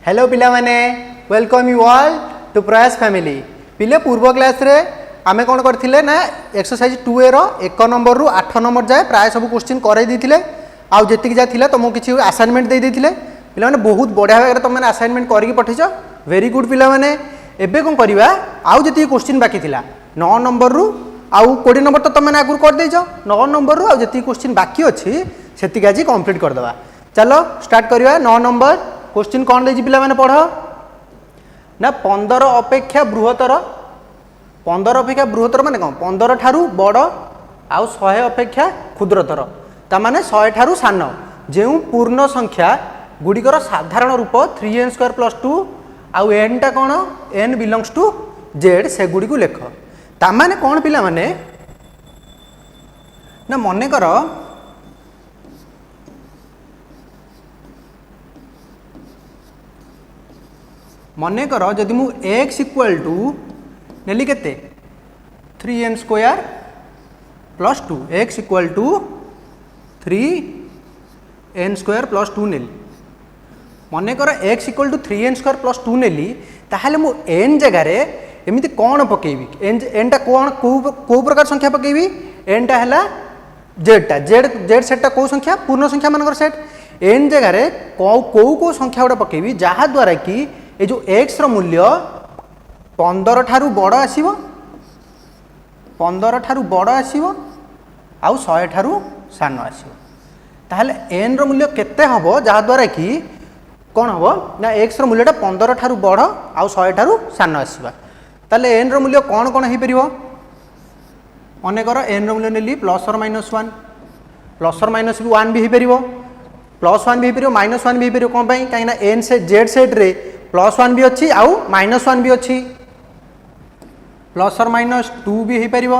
Hello पिला माने welcome you all to प्रयास फैमिली। पिले पूर्व क्लास रे आमे कौन करथिले ना एक्सरसाइज 2A रो 1 नंबर रु 8 नंबर जाए प्राय सब क्वेश्चन कराई देथिले। आउ जेतिक जा थिला तुमको किछि असाइनमेंट दे देथिले। पिला माने बहुत बढ़िया भागे तुम माने असाइनमेंट करिक पठिछ। वेरी गुड पिला माने। एबे कोन करबा आउ जेति क्वेश्चन बाकी थिला 9 नंबर रु आउ 20 नंबर तो तुम माने आगु कर देइछ। 9 नंबर रु आउ जेति क्वेश्चन बाकी अछि सेति आज कंप्लीट कर देबा। चलो स्टार्ट करिवा। 9 नंबर क्वेश्चन कौन देछि पिला माने पढ़ ना 15 अपेक्षा बृहत्तर। 15 अपेक्षा बृहत्तर माने कौन 15 ठारू बड़ आउ 100 अपेक्षा क्षुद्रतर ता माने 100 ठारू सान जेउ पूर्ण संख्या गुड़िकर साधारण रूप 3n² + 2 आउ n टा कौन n बिलोंग्स टू z से गुड़ी को लेख। ता माने कौन पिला माने ना मने कर मने कर जदि मु x = नेली केते 3n² + 2 x = 3n² + 2 नेली। मने कर x = 3n² + 2 नेली ताहले मु n जगह रे एमिति कोन पकेबी n टा कोन को प्रकार संख्या पकेबी n टा हला z टा z सेट टा को संख्या पूर्ण संख्या मानकर सेट n जगह रे को संख्या उडा पकेबी जहा द्वारा कि ए जो x रो मूल्य 15 ठारू बड़ आसीबो 15 ठारू बड़ आसीबो आउ 100 ठारू सान आसीबो। ताहले n रो मूल्य केते हबो जहा द्वारा कि कोन हबो ना x रो मूल्यटा 15 ठारू बड़ आउ 100 ठारू सान आसीबा। ताहले n रो मूल्य कोन कोन हे परिबो मने कर n रो मूल्य नेली +or -1 +or -1 भी हे परिबो +1 भी हे परिबो -1 भी हे परिबो कोन पई काई ना n से z सेट रे +1 भी अच्छी आउ -1 भी अच्छी +or -2 भी हो पारिबो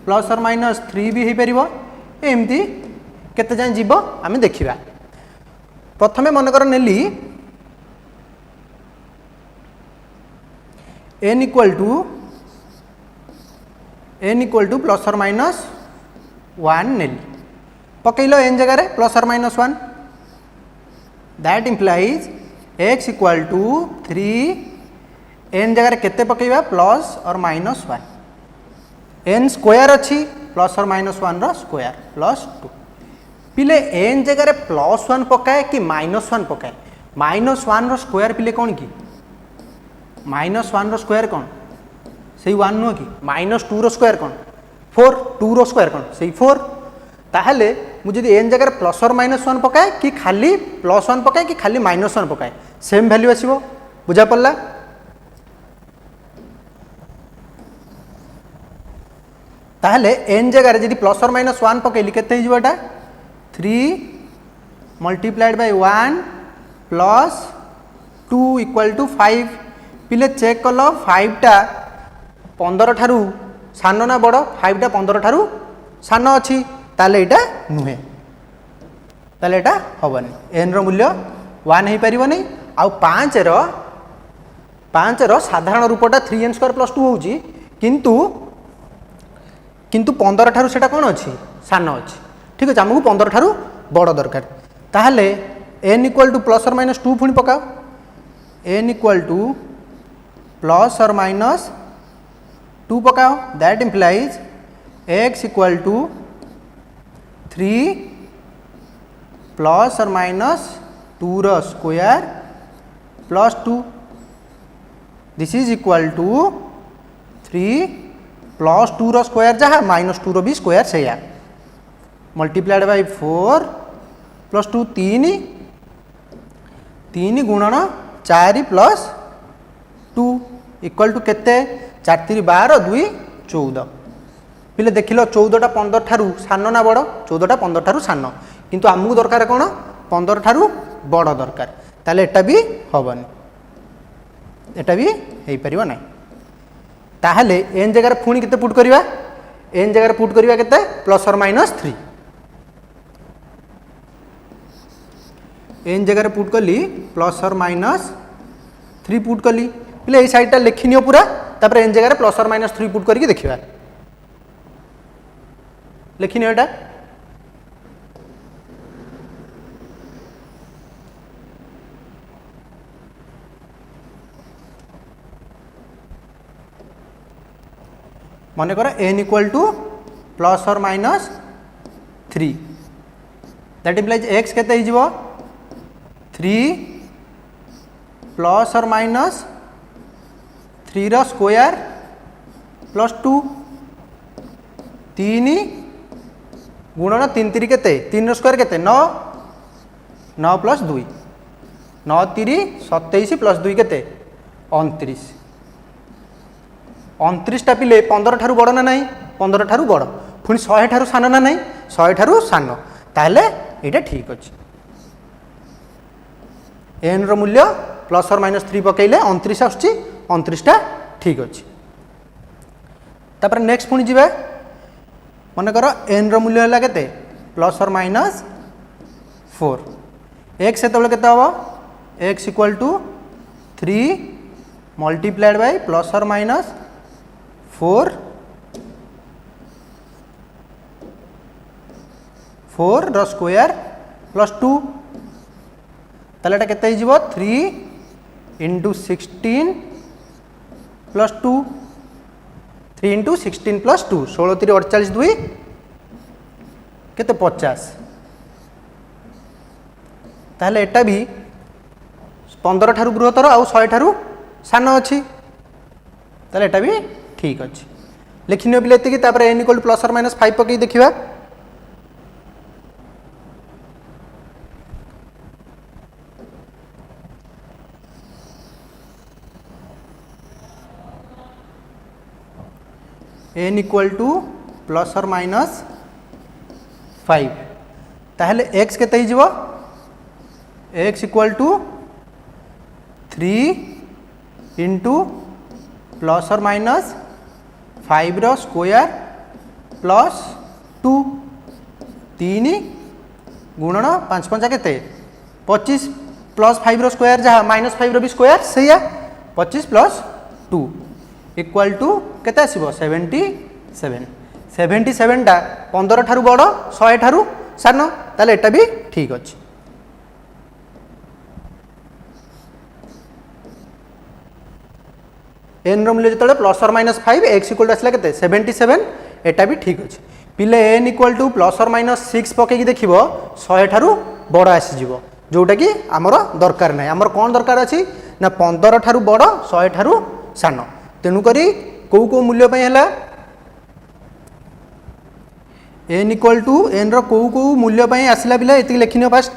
+or -3 भी हो पारिबो एमती केते जाय जीवो आमे देखिबा। प्रथमे मन कर नेली n = +or -1 नेली पकैलो n जगह रे +or -1 that implies x = 3 n जगह केते पकेबा +or -1 n स्क्वायर अच्छी +or -1 रो स्क्वायर +2 पिले n जगह +1 पकाए कि -1 पकाए -1 रो स्क्वायर पिले कौन कि -1 रो स्क्वायर कौन सही 1 नो कि -2 रो स्क्वायर कौन 4 2 रो स्क्वायर कौन सही 4। ताहले मुझे n जगह +or -1 पकाए कि खाली +1 पकाए कि खाली -1 पकाए सेम वैल्यू आसीबो बुझा पड़ला। ताहले n जगह जदि +or -1 पकेली केते हिजो एटा 3 × 1 + 2 = 5 पिले चेक कलो 5 टा 15 ठारू सान ना बड़ 5 टा 15 ठारू सान अछि ताले एटा नुहे ताले एटा हबनी n रो मूल्य 1 हे परिबो नै आउ 5 रो साधारण रूपटा 3n² + 2 होउची किंतु 15 ठारू सेटा कोन अछि सान अछि ठीक अछि हमहु 15 ठारू बड़ दरकार। ताहले n = +or -2 पुनी पकाओ n = +or -2 पकाओ that implies x = 3 +or -2 root square +2 this is equal to 3 + 2 root square जहाँ -2 रो भी स्क्वायर से मल्टीप्लाइड बाय 4 + 2 3 3 गुणन 4 + 2 इक्वल टू केते 4 3 12 2 14 पिले देखिलो 14 टा 15 ठारू सान ना बड़ 14 टा 15 ठारू सान किंतु आमु दरकार कोन 15 ठारू बड़ दरकार ताले एटा भी हबनी एटा भी हेई परिबो नै। ताहले n जगह पुणी केते पुट करिवा n जगह पुट करिवा केते +or -3 n जगह पुट कली +or -3 पुट कली पिले ए साइड टा लिखिनियो पूरा तापर n जगह +or -3 पुट करके देखिबा लिखिनियो एटा मनकर n equal to plus or minus 3 that implies x केते हिजबो 3 plus or minus 3 row square plus 2 3 गुणन 3 3 केते 3 रो स्क्वायर केते 9 9 प्लस 2 9 3 27 प्लस 2 केते 29 29 टा पिले 15 ठारू बड़ ना नहीं 15 ठारू बड़ पुणी 100 ठारू सान ना नहीं 100 ठारू सान ताहले एटा ठीक अछि n रो मूल्य प्लस और माइनस 3 पकेइले 29 आछी 29 टा ठीक अछि तापर नेक्स्ट पुणी जिबे मन कर n रो मूल्य हला केते प्लस और माइनस 4 x सेतबेले केते हबो x equal to 3 multiplied by plus or minus 4 root square plus 2 ताले एटा केते हिजबो 3 इंटू 16 प्लस 2 3 इंटू 16 प्लस 2 16 3 48 2 केते 50 ताहले एटा भी 15 ठारू बृहत्तर आउ 100 ठारू सान अछि ताहले एटा भी ठीक अछि लिखिनो बिले एतिकी तापर n equal plus or minus 5 पकई देखिबा n equal to plus or minus 5 ताहले x केते हिजबो x equal to 3 into plus or minus 5 root square plus 2 3 गुणन 5 5 केते 25 प्लस 5 रो स्क्वायर जहाँ माइनस 5 रो भी स्क्वायर सहीया 25 प्लस 2 इक्वल टू केते आसीबो 77 77 टा 15 ठारू बड़ 100 ठारू सान ताले एटा भी ठीक अछि n रो मूल्य जतले plus or minus 5 x equal आसला केते 77 एटा भी ठीक अछि पिले n equal to plus or minus 6 पके कि देखिबो 100 ठारू बड़ आसी जिवो जोटा कि हमर दरकार नै हमर कोन दरकार अछि ना 15 ठारू बड़ 100 ठारू सान तेनु करी को मूल्य पय हला n इक्वल टू n रो को मूल्य पय आसला बिला एति लिखिनो फास्ट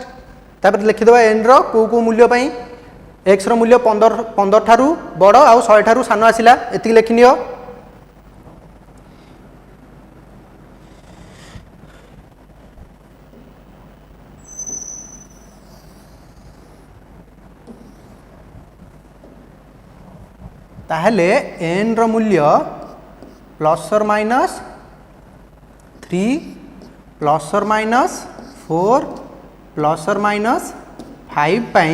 तापर लिखि दबा n रो को मूल्य पय x रो मूल्य 15 ठारू बड़ आउ 100 ठारू सान आसिला एति लिखिनियो ताहले n रो मूल्य plus or minus 3 plus or minus 4 plus or minus 5 पई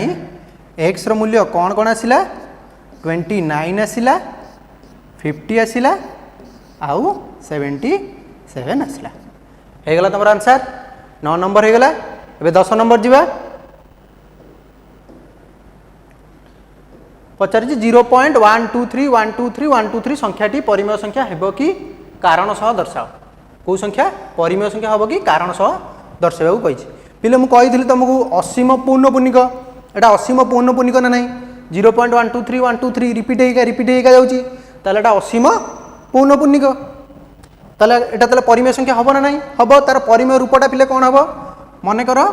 x रो मूल्य कौन कौन आसिला 29 आसिला 50 आसिला आउ 77 आसिला हे गला तमरा आंसर 9 नंबर हे गला एबे 10 नंबर जिबा पचारि 0.123123 संख्याटी परिमेय संख्या हेबो कि कारण सह दर्शाओ को संख्या परिमेय संख्या हेबो कि कारण सह दर्शाइबा को कहिछि पिले मु कहिथिलि तुमको असीम पूर्ण पूर्णिक एटा असीम पूर्ण पूर्णिक ना नहीं 0.123123 रिपीट हेगा जाउची ताले एटा असीम पूर्ण पूर्णिक ताले एटा ताले परिमेय संख्या हबो ना नहीं हबो तार परिमेय रूपटा पिले कोन हबो मने करो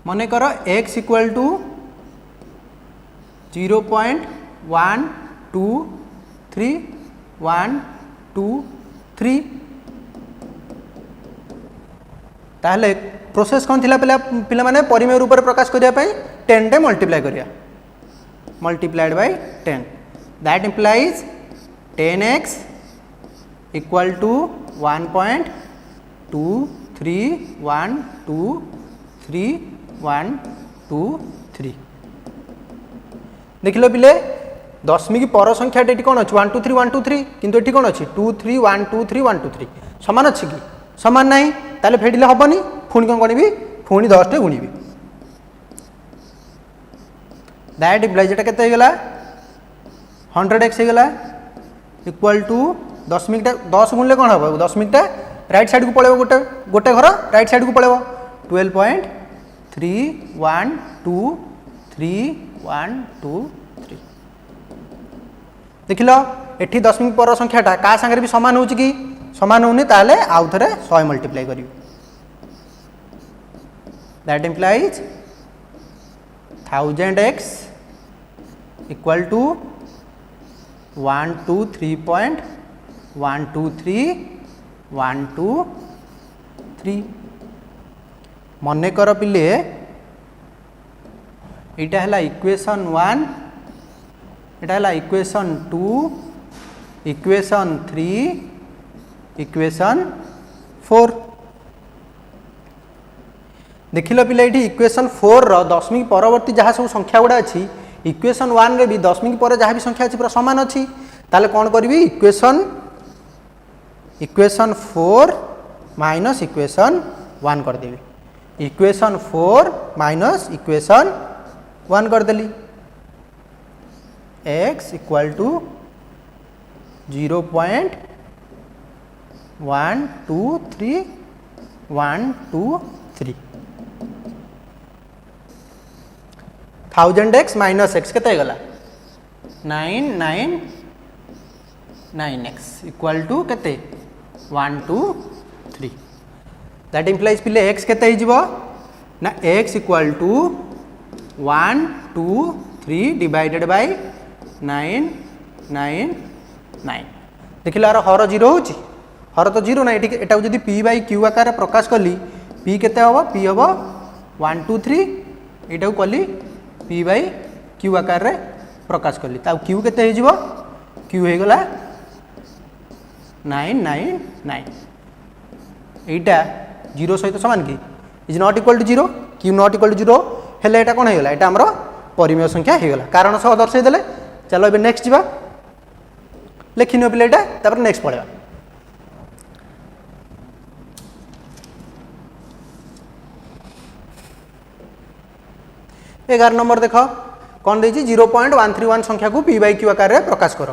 मने करो x इक्वल टू 0.123123 ताहले प्रोसेस कौन थिला पिला माने परिमेय रूप प्रकाश करिया पई 10 टे मल्टीप्लाई करिया multiplied by 10 that implies 10x equal to 1.23123123 देख लो पिले दशमी की पर संख्या ये कौन अच्छी 1 2 3 1 2 3 किंतु ये कौन अच्छी 2 3 1 2 3 1 2 3 सामान अच्छी कि सामान ना ताले फेडिले हेनी पुणी कौन गणिबी पुणी 10 टे गुणिबी दैट इम्प्लाइज एटा केते होगला 100x होगला इक्वल टू दशमिकटा 10 गुणले कौन हम दशमिकटा राइट साइड को पड़ेगा गोटे गोटे घर राइट साइड को पड़ेगा 12.3123 देखिल एठी दशमिक पर संख्याटा का संगे भी समान हो कि समान होनी ताले आउ थे 100 मल्टीप्लाई करी that implies 1000x equal to 123.123 मने कर पिले एटा हला इक्वेशन 1 एटा हला इक्वेशन 2 इक्वेशन 3 इक्वेशन 4 देखिल पिले ये इक्वेशन 4 रो दशमिक परवर्ती जहाँ सब संख्या गुड़ा अच्छी इक्वेशन 1 रे भी दशमिक पर जहाँ भी संख्या अच्छी पूरा समान अच्छी ताले कौन करी इक्वेशन 4 माइनस इक्वेशन 1 करदेवी इक्वेशन 4 माइनस इक्वेशन 1 करदेली x equal to 0.123 1000x minus x केते गला 999x इक्वल टू केते 123 दैट इम्प्लाइज पिले x केते ही जीवो ना x equal to 123 divided by 999 देखिला हर 0 होची हर तो 0 ना एटा जदी p बाय q आकार प्रकाश कली p केते हबो p हबो 123 एटा कली p बाय q आकार रे प्रकाश कली ता q केते हे जीवो q हे गला 999 एटा 0 सहित समान कि is not equal to 0 q not equal to 0 हेले एटा कोन हे गला एटा हमरो परिमेय संख्या हे गला कारण सह दर्शाई देले चलो एबे नेक्स्ट जीवा लेखिनो पिले एटा तापर नेक्स्ट पढेबा 11 नंबर देख कौन देछि 0.131 संख्या को p बाय q आकार रे प्रकाश कर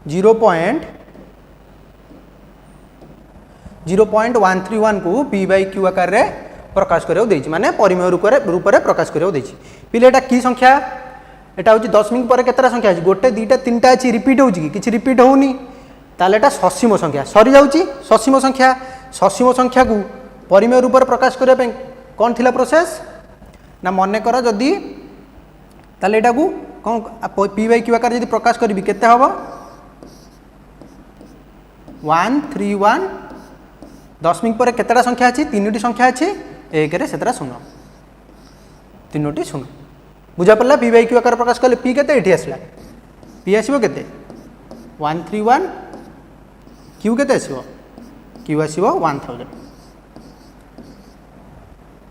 0.131 को p बाय q आकार रे प्रकाश करियो देछि माने परिमेय रूप रे प्रकाश करियो देछि पिले एटा की संख्या एटा होछि दशमिक पर केतरा संख्या अछि गोटे दुईटा तीनटा अछि रिपीट होछि कि किछि रिपीट होउनी ताले एटा ससीम संख्या सरी जाउछि ससीम संख्या को परिमेय रूप रे प्रकाश करिया पे कोन थिला प्रोसेस ना मने कर जदि ताले एटा को कोन p बाय q आकार जदि प्रकाश करबी केते हबो 131 दशमिक पर केतरा संख्या अछि तीनोटी संख्या अछि एक रे सेतरा शून्य तीनोटी शून्य बुझा पड़ला p बाय q आकार प्रकाश कले p केते एठी आसला p आसीबो केते 131 q केते आसीबो q आसीबो 1000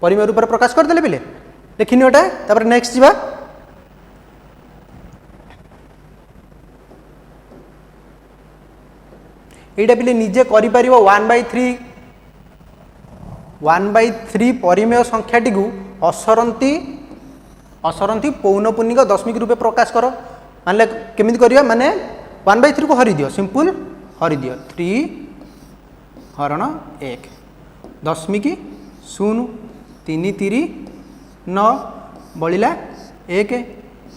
परिमेय रूप रे प्रकाश कर देले पिले देखिनि ओटा तापर नेक्स्ट जीवा एटा पिले निजे करि परिबो 1/3 परिमेय संख्याटी को असरंती पौनपुनिक दशमिक रूपे प्रकाश कर मानले केमिति करिया माने 1/3 को हरि दियो सिंपल हरि दियो 3 हरण 1 दशमिक 0 3 3 9 बलिला 1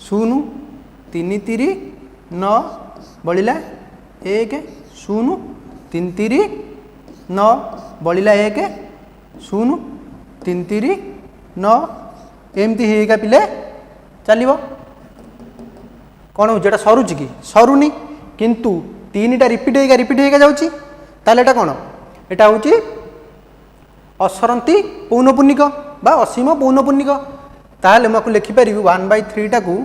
0 3 3 9 बलिला 1 0 3 3 9 बलिला 1 0 3 3 9 एमती हेगा पिले चलिबो कौन हो जेटा सरुची कि सरुनी किंतु तीनटा रिपीट हेगा जाउची ताले एटा कौन एटा होची असरंती पौनपुनिक बा असीम पौनपुनिक ताले मको लिखि परिबी 1/3 टा को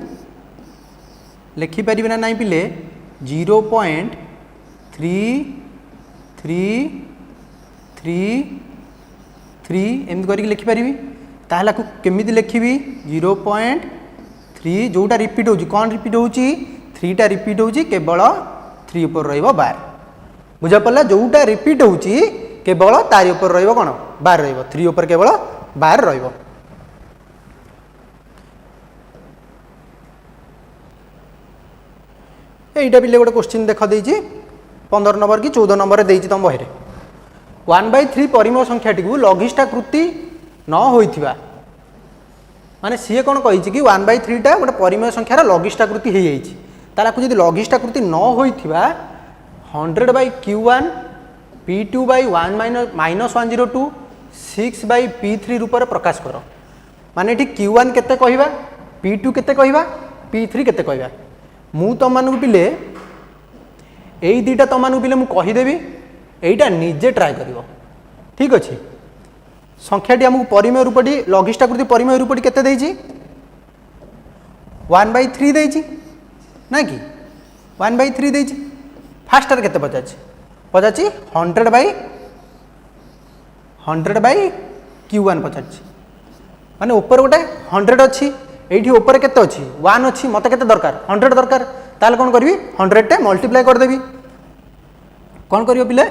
लिखि परिबी ना नाही पिले 0.3333 एमती करिक लिखि परिबी ताहला को केमिति लिखिबी 0.3 जोटा रिपीट होची कौन रिपीट होची 3 टा रिपीट होची केवल 3 ऊपर रहइबो 12 बुझा पड़ला जोटा रिपीट होची केवल तारि ऊपर रहइबो कोन 12 रहइबो 3 ऊपर केवल 12 रहइबो এইটা পিলে গোटे क्वेश्चन देख देती 15 नंबर कि 14 नंबर देती तुम बही 1/3 परिमेय संख्याटी को लघिष्ठाकृति न होइथिबा माने सी कौन कही कि 1/3 टा गोटे परिमेय संख्यार लघिष्ठाकृति हो जाइए ताला को जदि लघिष्ठाकृति न होइथिबा 100/Q1 P2/1-102 6/P3 रूप प्रकाश कर माने ये Q1 केते कहवा P2 केते कहवा P3 केते कहवा मु तुम मानक पिले यही दुईटा तुम मानक पिले मुझे कहीदेवी यहीटा निजे ट्राए कर ठीक अच्छे संख्याटी आमको परिमेय रूपटी लघिष्ठाकृति परिमेय रूपटी केते देइछि 1/3 देइछि ना कि 1/3 देइछि फास्टर केते पचाछि 100/Q1 पचाछि माने ऊपर गोटे 100 अच्छी एठी ऊपर केते अच्छी 1 अच्छी मते केते दरकार 100 दरकार ताले कोन करबी 100 टे मल्टीप्लाई कर देबी कोन करियो पिले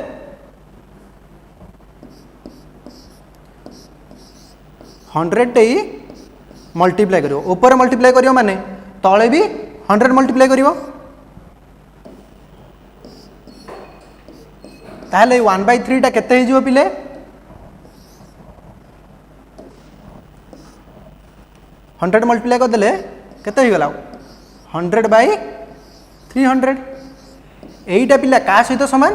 100 टे मल्टीप्लाई करियो ऊपर मल्टीप्लाई करियो माने तळे भी 100 मल्टीप्लाई करियो ताले 1/3 टा केते हे जिवो पिले 100 मल्टीप्लाई कर देले केते हो गला 100/300 एईटा पिला का सहित समान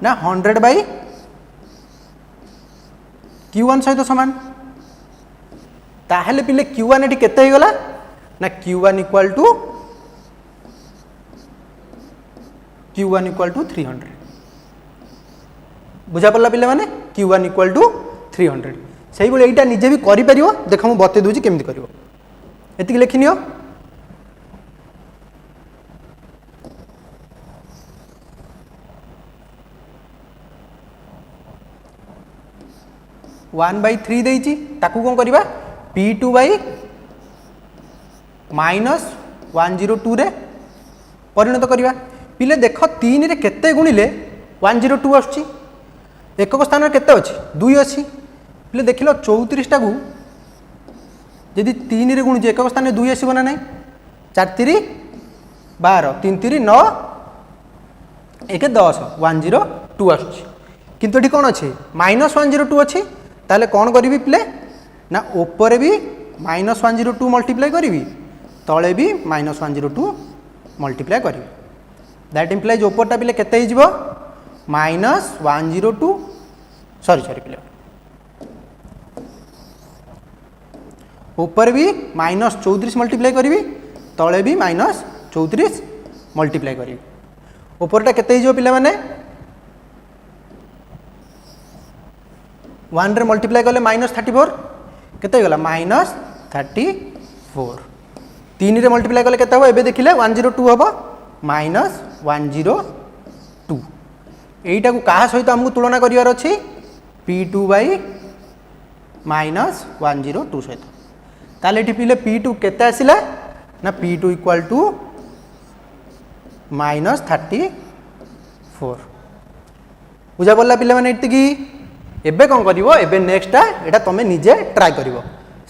ना 100/Q1 सहित समान ताहले पिले Q1 एटी केते हो गला ना Q1 = 300 बुझा पड़ला पिले माने Q1 = 300 सही बोले एटा निजे भी करि परियो देख मु बते दूची केमति करिवो एतिक लिखि नियो 1/3 देइची ताकू कोन करिबा P2/-102 रे परिणत करिबा पिले देख 3 रे केते गुणिले 102 आछी एकक स्थान केते अछि 2 अछि पिले देखिलो 34 टा को यदि 3 रे गुणुचे एकक स्थान 2 आसीबो ना नहीं 4 3 12 3 3 9 1 10 102 आछी किंतु एठी कोन अछि -102 अछि ताले कौन करी पिले ना ऊपर भी -102 मल्टीप्लाई करी तले भी -102 मल्टीप्लाई करी दैट इम्प्लाइज ऊपरटा पिले केते हिजबो -102 सॉरी पिले ऊपर भी -34 मल्टीप्लाई करी तले भी -34 मल्टीप्लाई करी ऊपरटा केते हिजबो पिले माने 1 रे मल्टीप्लाई कले -34 केते गला -34 3 रे मल्टीप्लाई कले केते हो एबे देखिले 102 हबो -102 एईटा को कहा सहित हमकु तुलना करिवार अछि P2/-102 सहित ताले एठी पिले P2 केते आसिला ना P2 = -34 बुझा पड़ला पिले माने एतिकी एबे कौन करिवो एबे नेक्स्टा एटा तमे निजे ट्राई करिवो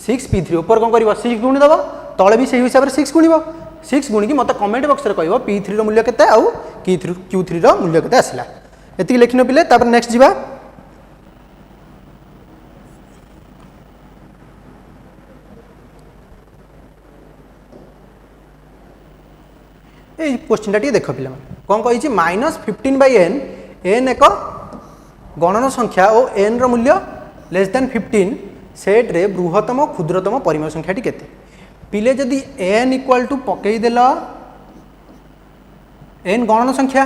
6P3 ऊपर कौन करिवो 6 गुणी दबो तळे भी सेही हिसाब रे 6 गुणिवो 6 गुणी की मते कमेंट बॉक्स रे कहबो P3 रो मूल्य केते आउ Q3 रो मूल्य केते आसिला एति लिखिनो पिले तापर नेक्स्ट जिबा ए क्वेश्चन टा देखो पिले कौन कहि छी -15/n n एक गणन संख्या और n रो मूल्य <15 सेट रे बृहत्तम क्षुद्रतम परिमेय संख्याटी केते पिले जदि n = पकई देल n गणन संख्या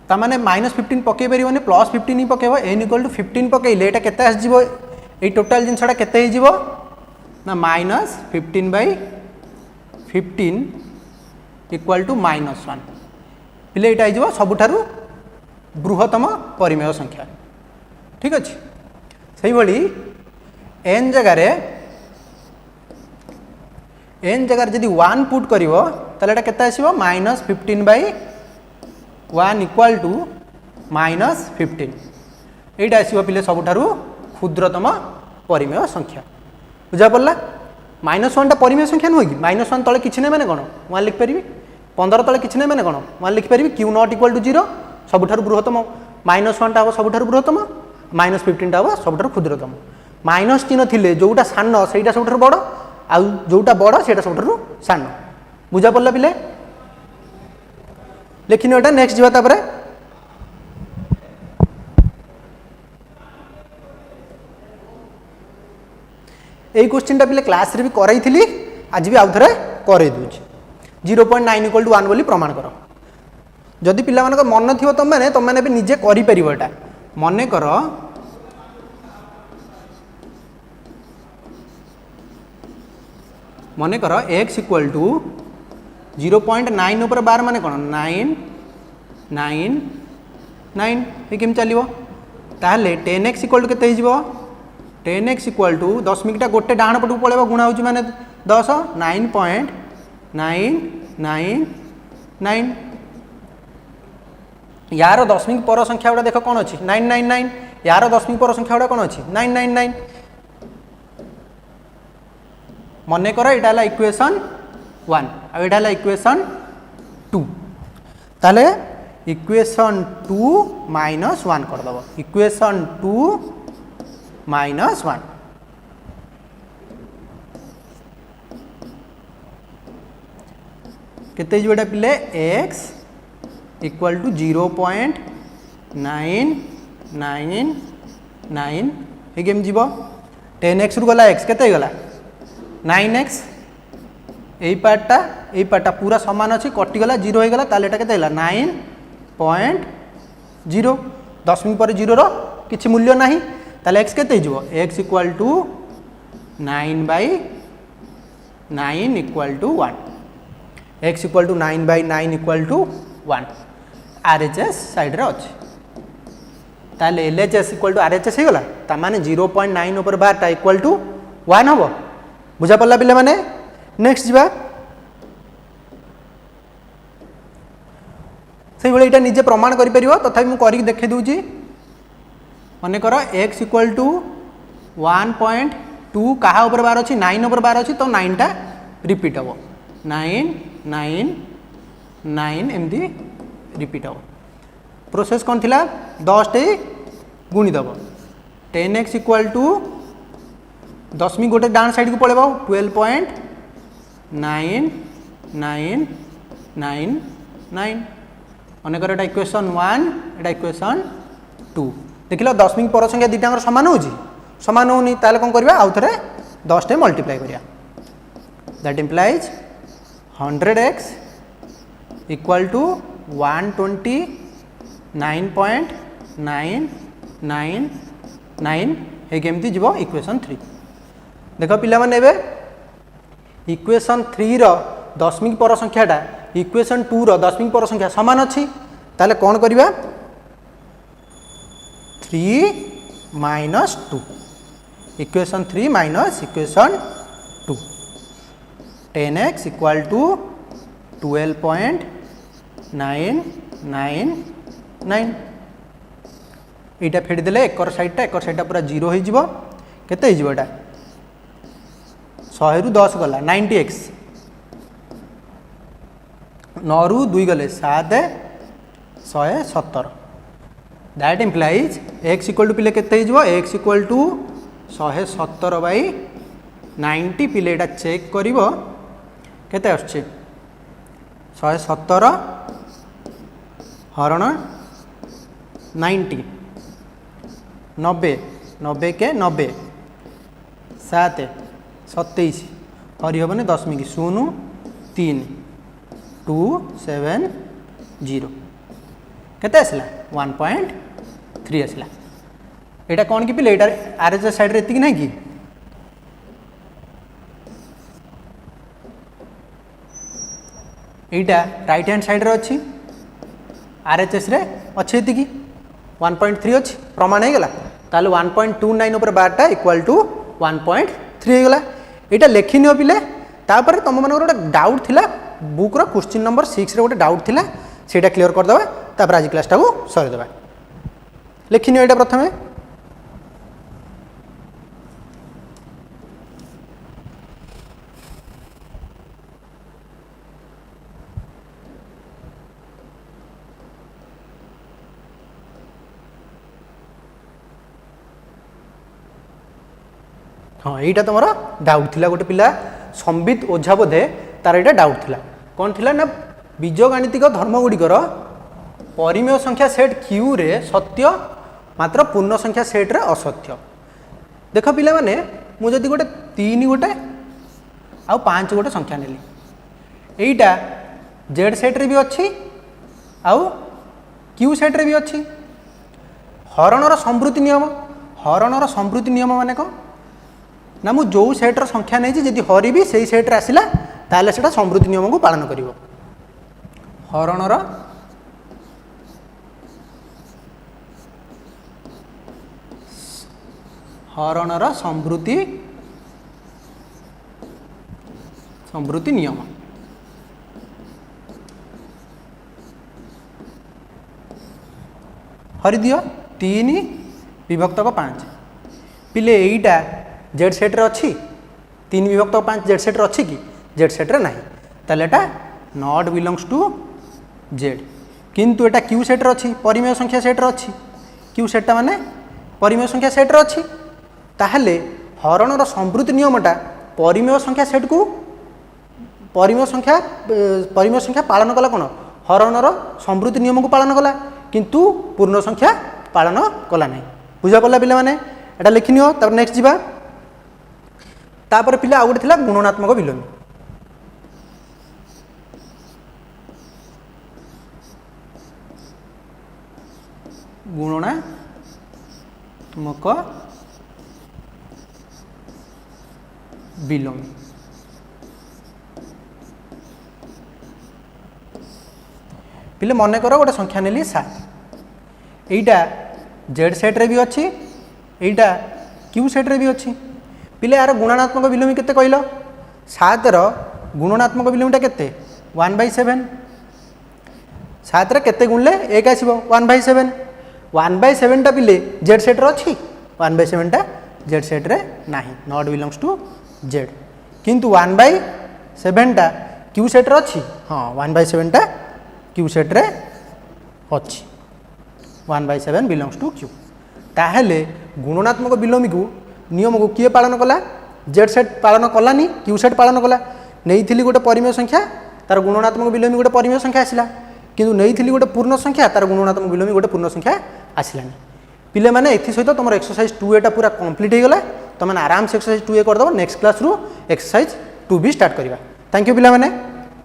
ता माने -15 पकई परिबने +15 ही पकेबो n = 15 पकईले एटा केते आस जिवो ए टोटल जिनसटा केते हे जिवो ना -15/15 = -1 पिले एटा हे जिवो सबुठारु बृहत्तम परिमेय संख्या ठीक अच्छे सही भली n जगार जदि 1 पुट करिवो ताले एटा केते आसीबो -15/1 = -15 एटा आसीबो पिले सबुठारु क्षुद्रतम परिमेय संख्या बुझा पड़ला -1 टा परिमेय संख्या नुह कि -1 तले किछि नै माने कोन 1 लिख परिबी 15 तले किसी ना मैंने कौन मैं लिखिपारि क्यू नॉट इक्वल टू 0 सबुठारु बृहत्तम -1 टा हम सबुठारु बृहत्तम -15 टा हम सबुठारु क्षुद्रतम माइनस चिन्ह थिले जोटा सान सेटा सबुठारु बड़ आउ जोटा बड़ सेटा सबुठारु सान बुझा पड़ला पिले लिखिन एटा नेक्स्ट जीवा तापरे এই কোশ্চেনটা পিলে ক্লাসরে भी कराई थी आज भी आउ थे कर 0.9 इक्वल टू 1 बोली प्रमाण कर जदि पिला मानक मन थी तुम मैंने तुम मैंने भी निजे कर मन कर मन कर x इक्वल टू 0.9 ऊपर बार माने कौन 9 9 9 ये केम चलो ताहले 10x इक्वल टू केते हो 10x इक्वल टू 10 मिनटा गोटे डाण पटू पड़ेगा गुणा हो माने 10 9.999 यार 10 मिनट पर संख्या गुड़ा देख कौन अच्छी 999 यार 10 मिनट पर संख्या गुड़ा कौन अच्छी 999 मन कर यहाँ इक्वेशन 1 आ यहाँ इक्वेशन 2 ताले इक्वेशन 2 -1 करदेव इक्वेशन 2 -1 केते जोड़ा पिले x इक्वल टू 0.999 ये केम जीव 10x रु गला x केते गला 9x यही पार्टा पूरा सामान अच्छी कटिगला 0 हो गला ताले एटा केते गला 9.0 10 मिनट पर 0 रो किछि मूल्य नाही ताले x केते जीव x equal to 9/9 equal to 1 x equal to 9/9 equal to 1 RHS side रे अच्छे ताले LHS इक्वल टू RHS हो गला ता माने 0.9 ऊपर बारटा इक्वल टू 1 हम बुझा पड़ला पिले माने नेक्स्ट जीवा से भाई यहाँ निजे प्रमाण कर तथापि मुझे करके देखे दूची मन कर x इक्वल टू 1.2 क्या ऊपर बार अच्छी 9 ऊपर बार अच्छी तो 9 टा रिपीट हम 9 9 9 एमती रिपीट हम प्रोसेस कौन थिला 10 टे गुणीदेव 10x इक्वल टू 10 मिनट गोटे डाण साइड को पड़ेब 12.99999 मन कर इक्वेशन 1 एटा इक्वेशन 2 देख लो 10 मिनट पर संख्या दुटा सामान हो सामान होनी ताले कौन करबा आउ थे 10 टे मल्टीप्लाई करिया that implies 100x equal to 129.999 हे केमती जीव इक्वेशन 3 देख पिला माने एबे इक्वेशन 3 रो 10 मिनट पर संख्याटा इक्वेशन 2 रो 10 मिनट पर संख्या समान अच्छी ताले कौन करबा 3 minus 2 equation 3 minus equation 2 10x equal to 12.999 यहाँ फेड़ी देले एकर साइडटा पूरा 0 हो केते हो एटा 100 रु 10 गला 90x 9 रु 2 गले 7 170 that implies x equal to पिले केते हो x इक्वल टू 170/90 पिले एटा चेक करिवो केते आछे 170 हरण 90 90 90 के 90 7 27 हरि हेनी 10 मिनट 0 3 2 7 0 केते आसला 1.3 आसला एटा कौन कि पिले एटा RHS साइड रे एतिक नहीं कि एटा राइट हैंड साइड रे अच्छी RHS रे अच्छे एतिक 1.3 अच्छी प्रमाण हो गला ताले 1.29 ऊपर बारटा इक्वल टू 1.3 हो गला एटा लेखिनियो पिले तापर तुम मन गोटे डाउट थिला बुक रो क्वेश्चन नंबर 6 रे गोटे डाउट थिला सेटा क्लियर कर दबा तापर आज क्लास टाको सरी दबा लेखिनियो एटा प्रथमे हाँ यहीटा तुम डाउट थिला गोटे पिला संबित ओझा बोधे तार यहाँ डाउट थिला कौन थिला ना बीजगाणितिक धर्मगुड़िकर परिमेय संख्या सेट क्यू रे सत्य मात्र पूर्ण संख्या सेट रे असत्य। देख पिला माने मुझे गोटे 3 गोटे आउ 5 गोटे संख्या नेली एईटा जेड सेट रे भी अच्छी आउ क्यू सेट रे भी अच्छी हरणर संवृत्ति नियम माने कौन ना मु जो सेट्र संख्या नहीं जी हरबी से सेट्रे आसला ताले सेटा संवृत्ति नियम को पालन करिवो। हरणर संवृत्ति नियम हरि दियो 3 विभक्त 5 पिले एईटा जेड सेट्रे अच्छी 3 विभक्त 5 जेड सेट्रे अच्छी कि जेड सेट्रे ना ताले एटा नॉट बिलोंग्स टू जेड किंतु एटा क्यू सेट्रे अच्छी परिमेय संख्या सेट्रे अच्छी क्यू सेट्टा माने परिमेय संख्या सेट्रे अच्छी ताहले हरणर संवृत्ति नियमटा परिमेय संख्या सेट को परिमेय संख्या पालन कला कौन हरणर संवृत्ति नियम को पालन कला किंतु पूर्ण संख्या पालन कला नहीं बुझा पड़ा पिला माने एटा लिखि नियो तब नेक्स्ट जीवा तापर पिला आउ गोटे थिला गुणनात्मक विलोमी गुणनात्मक विलोमी पिले मन कर गोटे संख्या नेली 7 एईटा जेड सेट्रे भी अच्छी एईटा क्यू सेट्रे भी अच्छी पिले यार गुणात्मक विलोमी केते कहल 7 रो गुणात्मक विलोमीटा केते 1/7 7 रे केते गुणले 1 आसीबो 1/7 1/7 टा पिले जेड सेट्रे अच्छी 1/7 टा जेड सेट्रे नाही नॉट बिलोंग्स टू जेड किंतु 1/7 टा क्यू सेट्रे अच्छी हाँ 1/7 टा क्यू सेट्रे अच्छी 1/7 बिलोंग्स टू क्यू ताहले गुणनात्मक विलोमी को नियम को किए पालन कला जेड सेट पालन कलानी क्यू सेट पालन कला नहीं थी गोटे परिमेय संख्या तार गुणनात्मक विलोमी गोटे परिमेय संख्या आसला किंतु नहीं थी गोटे पूर्ण संख्या तार गुणनात्मक विलोमी गोटे पूर्ण संख्या आसलानी पिले माने एथि सहित तुम एक्सरसाइज 2A टा पूरा कंप्लीट हो गला तुम आराम से एक्सरसाइज 2A करदब नेक्स्ट क्लास रु एक्सरसाइज 2B स्टार्ट करवा। थैंक यू पिला माने।